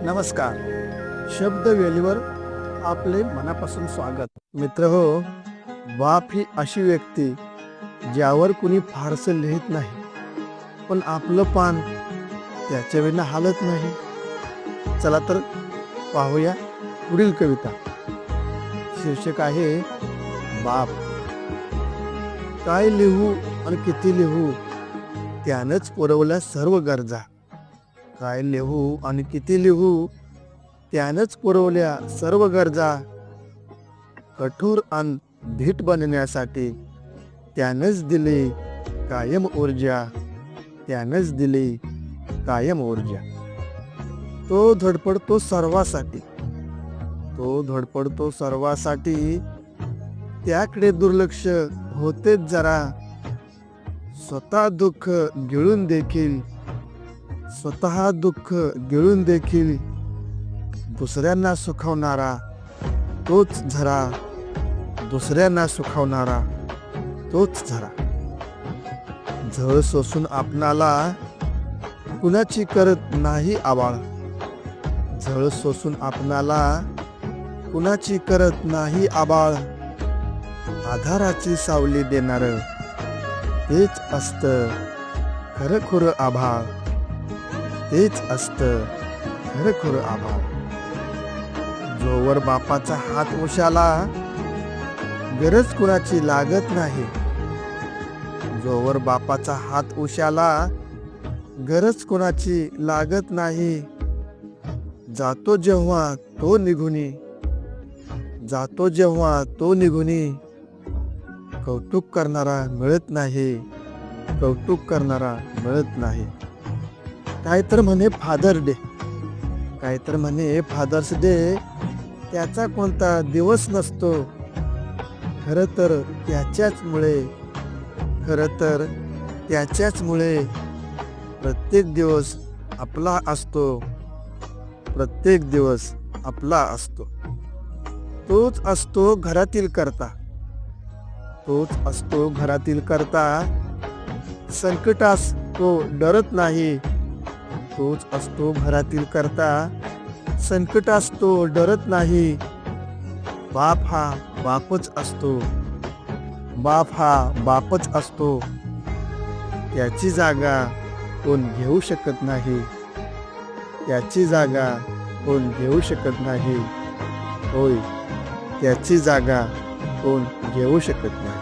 नमस्कार. शब्द वेलीवर आपले मनापासून स्वागत. मित्र हो, बाप ही अशी व्यक्ती ज्यावर कुणी फारसं लिहित नाही, पण आपलं पान त्याच्या विना हालत नाही. चला तर पाहूया पुढील कविता. शीर्षक आहे बाप. काय लिहू आणि किती लिहू, त्यानंच पुरवल्या सर्व गरजा. काय लिहू आणि किती लिहू, त्यानंच पुरवल्या सर्व गरजा. कठोर आणि धीट बनण्यासाठी त्यानंच दिली कायम ऊर्जा. त्यानंच दिली कायम ऊर्जा. तो धडपडतो सर्वासाठी, तो धडपडतो सर्वासाठी. त्याकडे दुर्लक्ष होतेच जरा. स्वतः दुःख गिळून देखील, स्वतः दुःख गिळून देखील दुसऱ्यांना सुखावणारा तोच झरा. दुसऱ्यांना सुखावणारा तोच झरा. झळ सोसून आपणाला कुणाची करत नाही आवाळ. झळ सोसून आपणाला कुणाची करत नाही आबाळ. आधाराची सावली देणार तेच असतं खरंखुरं आभाळ. तेच असतं खरंखुरं आभाळ. जोवर बापाचा हात उशाला गरज कुणाची लागत नाही. जोवर बापाचा हात उशाला गरज कुणाची लागत नाही. जातो जेव्हा तो निघुनी, जातो जेव्हा तो निघुनी. कौतुक करणारा मिळत नाही, कौतुक करणारा मिळत नाही. काय तर म्हणे फादर डे, काय तर म्हणे फादर्स डे. त्याचा कोणता दिवस नसतो. खरं तर त्याच्याचमुळे, खरं तर त्याच्याचमुळे प्रत्येक दिवस आपला असतो. प्रत्येक दिवस आपला असतो. तोच असतो घरातील करता, तोच असतो घरातील करता. संकटास तो डरत नाही. तोच असतो घरातील करता. संकटास तो डरत नाही. बाप हा बापच असतो, बाप हा बापच असतो. त्याची जागा कोण घेऊ शकत नाही. त्याची जागा कोण घेऊ शकत नाही. होय, त्याची जागा कोण घेऊ शकत नाही.